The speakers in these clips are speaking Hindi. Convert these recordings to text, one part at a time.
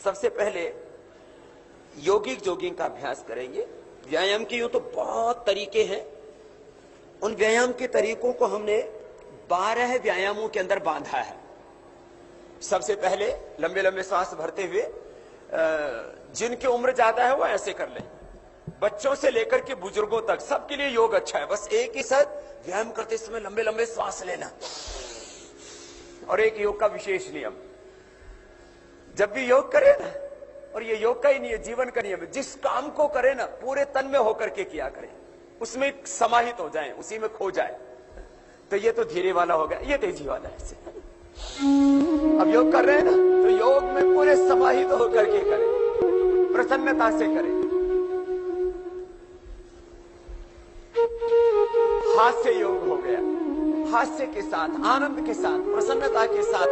सबसे पहले योगिक जोगिंग का अभ्यास करेंगे। व्यायाम के यूं तो बहुत तरीके हैं, उन व्यायाम के तरीकों को हमने 12 व्यायामों के अंदर बांधा है। सबसे पहले लंबे लंबे सांस भरते हुए, जिनकी उम्र ज्यादा है वो ऐसे कर लें, बच्चों से लेकर के बुजुर्गों तक सबके लिए योग अच्छा है। बस एक ही साथ व्यायाम करते समय लंबे लंबे सांस लेना। और एक योग का विशेष नियम, जब भी योग करें ना, और ये योग का ही नहीं है, जीवन का नियम है, जिस काम को करें ना पूरे तन में होकर के किया करें, उसमें समाहित हो जाए, उसी में खो जाए। तो ये तो धीरे वाला हो गया, ये तेजी वाला है। अब योग कर रहे हैं ना, तो योग में पूरे समाहित होकर के करें, प्रसन्नता से करें। हास्य योग हो गया, हास्य के साथ, आनंद के साथ, प्रसन्नता के साथ।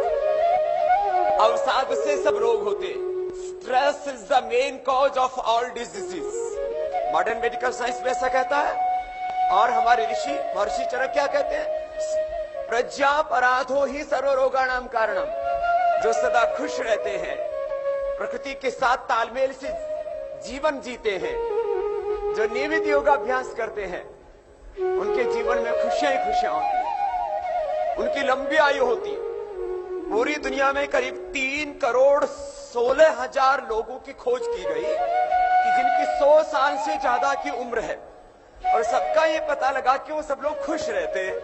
अवसाद से सब रोग होते। Stress is the main cause of all diseases, modern medical science में ऐसा कहता है। और हमारे ऋषि महर्षि चरक क्या कहते हैं? प्रज्ञापराधो ही सर्वरोगाणाम कारणम। जो सदा खुश रहते हैं, प्रकृति के साथ तालमेल से जीवन जीते हैं, जो नियमित योगाभ्यास करते हैं, उनके जीवन में खुशियां ही खुशियां होती हैं, उनकी लंबी आयु होती है। पूरी दुनिया में करीब 3,16,00,000 लोगों की खोज की गई कि जिनकी 100 साल से ज्यादा की उम्र है, और सबका ये पता लगा कि वो सब लोग खुश रहते हैं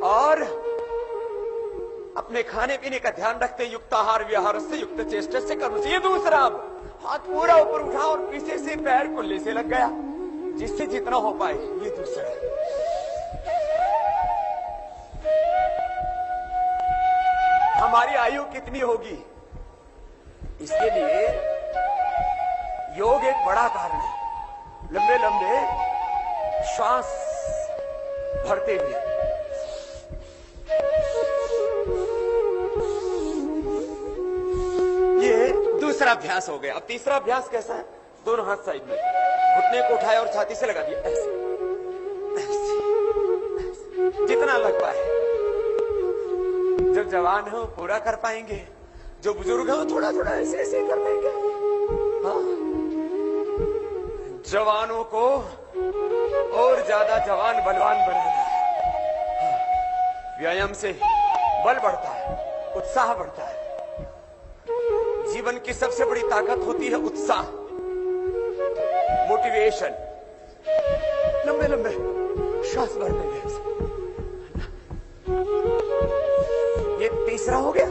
और अपने खाने पीने का ध्यान रखते, युक्त आहार विहार से, युक्त चेष्टा से करना चाहिए। दूसरा, हाथ पूरा ऊपर उठा और पीछे से पैर कुल्ले से लग गया, जिससे जितना हो पाए। ये दूसरा है। हमारी आयु कितनी होगी, इसके लिए योग एक बड़ा कारण है। लंबे लंबे श्वास भरते हुए, ये दूसरा अभ्यास हो गया। अब तीसरा अभ्यास कैसा है? दोनों हाथ साइड में, घुटने को उठाया और छाती से लगा दिया, ऐसे ऐसे, ऐसे। जितना लग पाए। जो जवान है वो पूरा कर पाएंगे, जो बुजुर्ग है वो थोड़ा थोड़ा ऐसे ऐसे कर देंगे। हाँ, जवानों को और ज्यादा जवान बलवान बनाना है। हाँ, व्यायाम से बल बढ़ता है, उत्साह बढ़ता है। जीवन की सबसे बड़ी ताकत होती है उत्साह, मोटिवेशन। लंबे लंबे श्वास भरते हुए, ये तीसरा हो गया।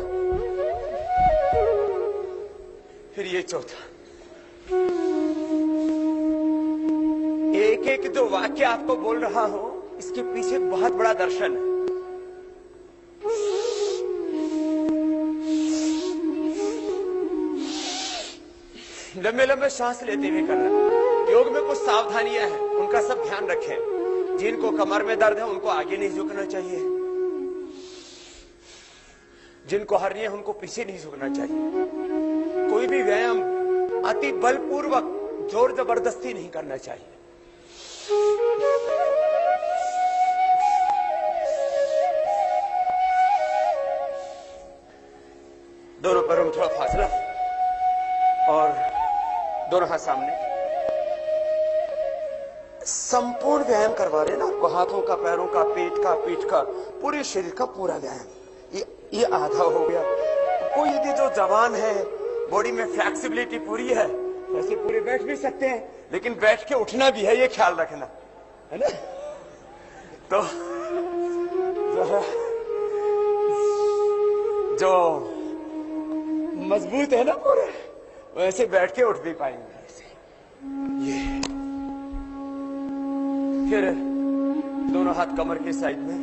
फिर ये चौथा। एक एक जो वाक्य आपको बोल रहा हूं, इसके पीछे बहुत बड़ा दर्शन है। लंबे लंबे सांस लेते हुए करना। योग में कुछ सावधानियां हैं, उनका सब ध्यान रखें। जिनको कमर में दर्द है उनको आगे नहीं झुकना चाहिए, जिनको हर्निया है उनको पीछे नहीं झुकना चाहिए। कोई भी व्यायाम अति बलपूर्वक जोर जबरदस्ती नहीं करना चाहिए। दोनों पैरों में थोड़ा फासला और दोनों हाथ सामने। संपूर्ण व्यायाम करवा रहे ना आपको, हाथों का, पैरों का, पेट का, पीठ का, पूरे शरीर का पूरा व्यायाम। ये आधा हो गया। कोई यदि जो जवान है, बॉडी में फ्लेक्सिबिलिटी पूरी है, ऐसे पूरे बैठ भी सकते हैं, लेकिन बैठ के उठना भी है, ये ख्याल रखना है ना। तो जो मजबूत है ना पूरे, वैसे बैठ के उठ भी पाएंगे ऐसे। ये फिर दोनों हाथ कमर के साइड में,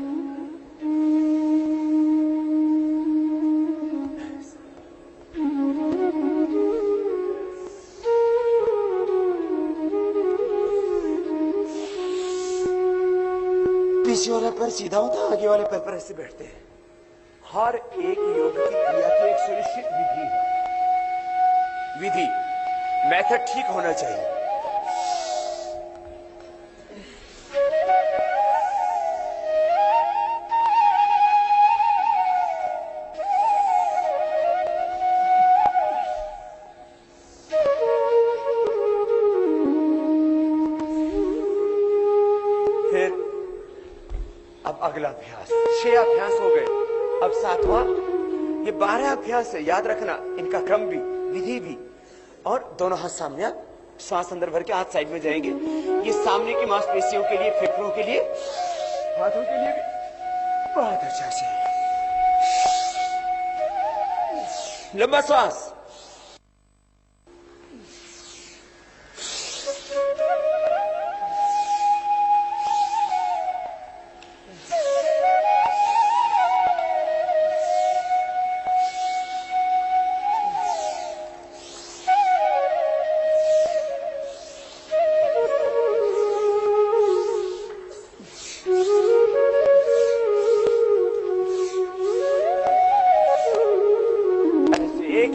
पीछे वाला पैर सीधा होता है, आगे वाले पैर पर ऐसे बैठते हैं। हर एक योग की क्रिया की एक सुनिश्चित विधि है। विधि, मेथड ठीक होना चाहिए। अगला अभ्यास। 6 अभ्यास हो गए, अब 7वां। ये 12 अभ्यास है, याद रखना इनका क्रम भी, विधि भी। और दोनों हाथ सामने, श्वास अंदर भर के हाथ साइड में जाएंगे। ये सामने की मांसपेशियों के लिए, फेफड़ों के लिए, हाथों के लिए भी बहुत अच्छा से। लंबा श्वास,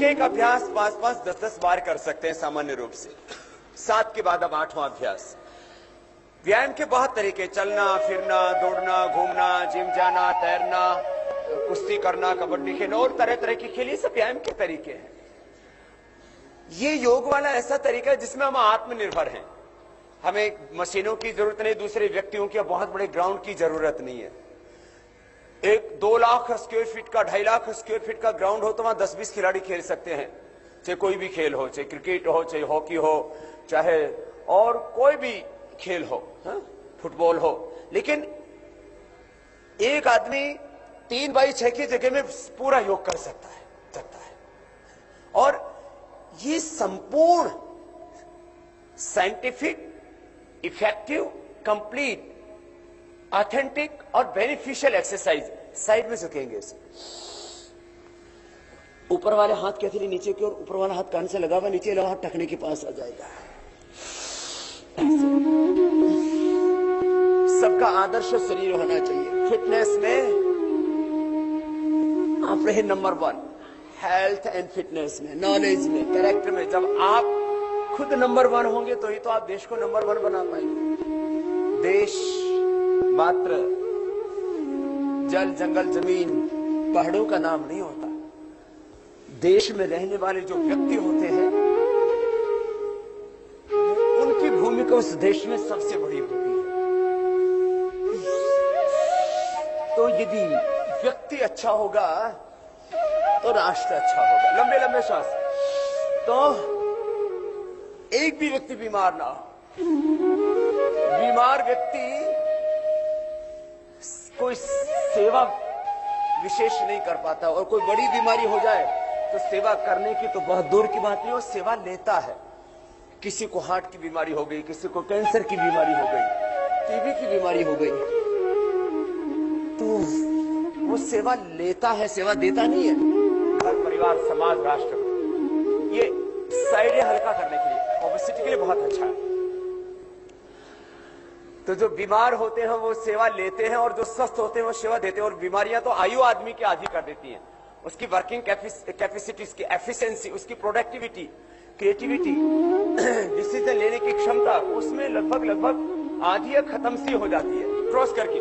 एक अभ्यास 5-5, 10-10 बार कर सकते हैं सामान्य रूप से। 7 के बाद अब 8वां अभ्यास। व्यायाम के बहुत तरीके, चलना फिरना, दौड़ना, घूमना, जिम जाना, तैरना, कुश्ती करना, कबड्डी खेलना और तरह तरह के खेल, ये सब व्यायाम के तरीके हैं। ये योग वाला ऐसा तरीका है जिसमें हम आत्मनिर्भर हैं। हमें मशीनों की जरूरत नहीं, दूसरे व्यक्तियों के बहुत बड़े ग्राउंड की जरूरत नहीं है। एक 2 लाख स्क्वायर फीट का, 2.5 लाख स्क्वायर फीट का ग्राउंड हो तो वहां 10-20 खिलाड़ी खेल सकते हैं, चाहे कोई भी खेल हो, चाहे क्रिकेट हो, चाहे हॉकी हो, चाहे और कोई भी खेल हो, फुटबॉल हो। लेकिन एक आदमी 3x6 की जगह में पूरा योग कर सकता है। और ये संपूर्ण साइंटिफिक, इफेक्टिव, कंप्लीट, ऑथेंटिक और बेनिफिशियल एक्सरसाइज। साइड में झुकेंगे, ऊपर वाले हाथ के हथेली नीचे की ओर, ऊपर वाला हाथ कान से लगा हुआ, नीचे लगा हाथ टखने के पास आ जाएगा। सबका आदर्श शरीर होना चाहिए। फिटनेस में आप रहे नंबर 1, हेल्थ एंड फिटनेस में, नॉलेज में, कैरेक्टर में। जब आप खुद नंबर 1 होंगे तो ही तो आप देश को नंबर 1 बना पाएंगे। देश मात्र जल, जंगल, जमीन, पहाड़ों का नाम नहीं होता। देश में रहने वाले जो व्यक्ति होते हैं, उनकी भूमिका उस देश में सबसे बड़ी होती है। तो यदि व्यक्ति अच्छा होगा तो राष्ट्र अच्छा होगा। लंबे लंबे श्वास। तो एक भी व्यक्ति बीमार ना हो। बीमार व्यक्ति कोई सेवा विशेष नहीं कर पाता, और कोई बड़ी बीमारी हो जाए तो सेवा करने की तो बहुत दूर की बात नहीं, वो सेवा लेता है। किसी को हार्ट की बीमारी हो गई, किसी को कैंसर की बीमारी हो गई, टीबी की बीमारी हो गई, तो वो सेवा लेता है, सेवा देता नहीं है। घर, परिवार, समाज, राष्ट्र, ये साइडें हल्का करने के लिए, ओबेसिटी के लिए बहुत अच्छा है। तो जो बीमार होते हैं वो सेवा लेते हैं, और जो स्वस्थ होते हैं वो सेवा देते हैं। और बीमारियां तो आयु आदमी की आधी कर देती हैं। उसकी वर्किंग कैपेसिटी, उसकी एफिशिएंसी, उसकी प्रोडक्टिविटी, क्रिएटिविटी, डिसीजन लेने की क्षमता, उसमें लगभग आधी खत्म सी हो जाती है। क्रॉस करके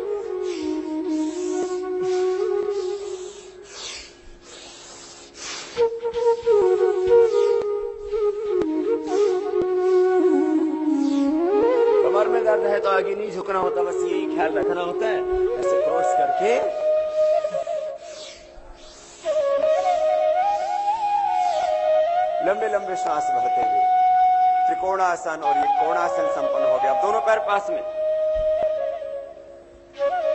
कमर में दर्द है तो आगे नहीं झुकना होता, बस यही ख्याल रखना होता है। ऐसे क्रॉस करके लंबे लंबे श्वास भरते हुए त्रिकोणासन, और ये कोणासन संपन्न हो गया। अब दोनों पैर पास में,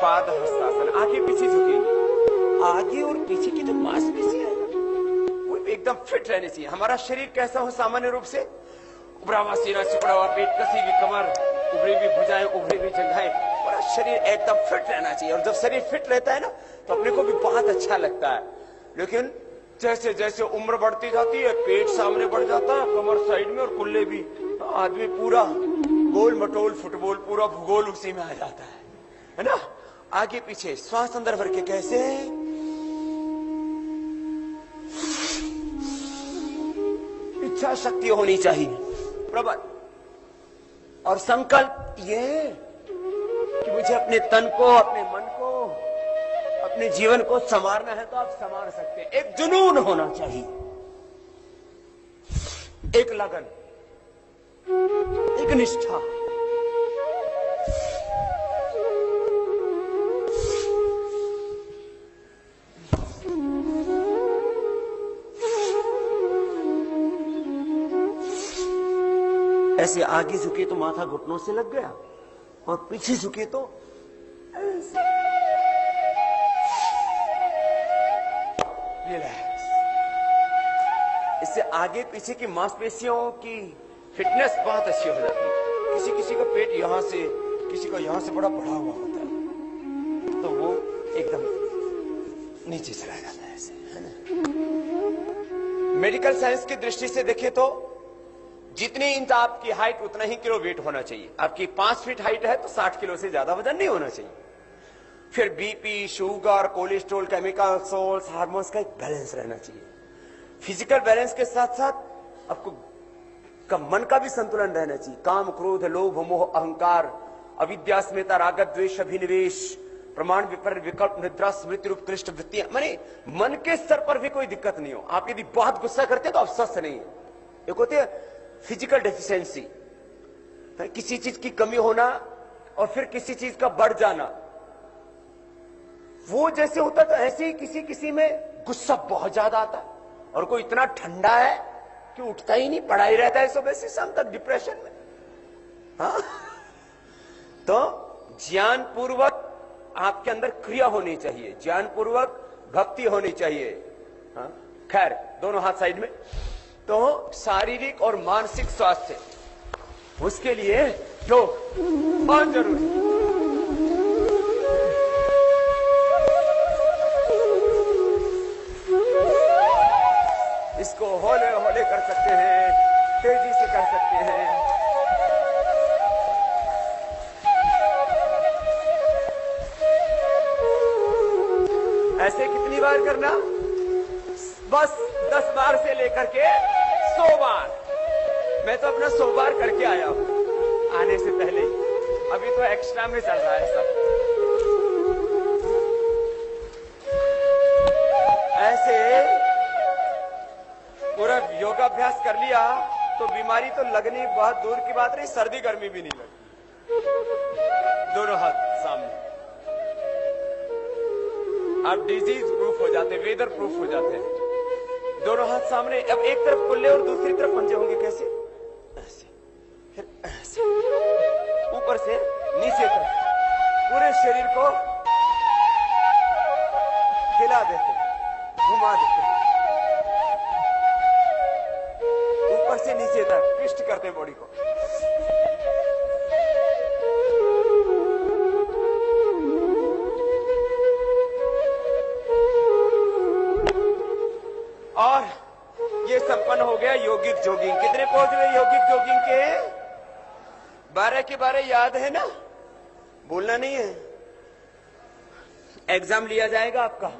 पाद हस्तासन। आगे पीछे झुकेंगे। आगे और पीछे की जो मांसपेशी है वो एकदम फिट रहनी चाहिए। हमारा शरीर कैसा हो सामान्य रूप से? उभरा हुआ सीना, सिकुड़ा हुआ पेट, कसी हुई कमर, उभरी हुई भुजाएं, उभरी हुई जंघाएं, पूरा शरीर एकदम फिट रहना चाहिए। और जब शरीर फिट रहता है ना तो अपने को भी बहुत अच्छा लगता है। लेकिन जैसे जैसे उम्र बढ़ती जाती है, पेट सामने बढ़ जाता है, कमर साइड में, और कुल्ले भी, आदमी पूरा गोल मटोल फुटबॉल, पूरा भूगोल उसी में आ जाता है ना। आगे पीछे श्वास अंदर भर के कैसे, इच्छा शक्ति होनी चाहिए प्रबल, और संकल्प ये कि मुझे अपने तन को, अपने मन को, अपने जीवन को संवारना है तो आप संवार सकते हैं। एक जुनून होना चाहिए, एक लगन, एक निष्ठा। ऐसे आगे झुके तो माथा घुटनों से लग गया, और पीछे झुके तो ऐसे। रिलैक्स। इससे आगे पीछे की मांसपेशियों की फिटनेस बहुत अच्छी हो जाती है। किसी किसी का पेट यहां से, किसी का यहां से बड़ा बढ़ा हुआ होता है, तो वो एकदम नीचे चला जाता है ऐसे, है ना। मेडिकल साइंस की दृष्टि से देखें तो जितनी इंच आपकी हाइट उतना ही किलो वेट होना चाहिए। आपकी 5 फीट हाइट है तो 60 किलो से ज्यादा वजन नहीं होना चाहिए। फिर BP, sugar, cholesterol, chemical souls, hormones का एक बैलेंस रहना चाहिए। फिजिकल बैलेंस के साथ साथ आपको मन का भी संतुलन रहना चाहिए। काम, क्रोध, लोभ, मोह, अहंकार, अविद्या, स्मिता, राग, द्वेष, अभिनिवेश, प्रमाण, विपर्य, विकल्प, निद्रा, स्मृति, उत्कृष्ट वृत्तियां, माने मन के स्तर पर भी कोई दिक्कत नहीं हो। आप यदि बहुत गुस्सा करते तो आप स्वस्थ नहीं है। एक होती है फिजिकल डेफिशिएंसी, किसी चीज की कमी होना और फिर किसी चीज का बढ़ जाना, वो जैसे होता तो ऐसे ही किसी किसी में गुस्सा बहुत ज्यादा आता है, और कोई इतना ठंडा है कि उठता ही नहीं, पड़ा ही रहता है सुबह से शाम तक डिप्रेशन में। हाँ? तो ज्ञान पूर्वक आपके अंदर क्रिया होनी चाहिए, ज्ञान पूर्वक भक्ति होनी चाहिए। हाँ? खैर, दोनों हाथ साइड में। तो शारीरिक और मानसिक स्वास्थ्य, उसके लिए योग बहुत जरूरी है। इसको हौले हौले कर सकते हैं, तेजी से कर सकते हैं। ऐसे कितनी बार करना? बस 10 बार से लेकर के 100 बार। मैं तो अपना 100 बार करके आया हूं आने से पहले ही। अभी तो एक्स्ट्रा में चल रहा है सब। ऐसे पूरा योगाभ्यास कर लिया तो बीमारी तो लगनी बहुत दूर की बात नहीं, सर्दी गर्मी भी नहीं लगती। दोनों हाथ सामने, आप डिजीज प्रूफ हो जाते, वेदर प्रूफ हो जाते हैं। दोनों हाथ सामने। अब एक तरफ कुल्ले और दूसरी तरफ पंजे होंगे। कैसे? ऐसे, फिर ऐसे, ऊपर से नीचे तक पूरे शरीर को हिला देते, घुमा देते, ऊपर से नीचे तक ट्विस्ट करते बॉडी को। और ये संपन्न हो गया यौगिक जॉगिंग। कितने पहुंच गए यौगिक जॉगिंग के? 12 के 12 याद है ना? बोलना नहीं है। एग्जाम लिया जाएगा आपका।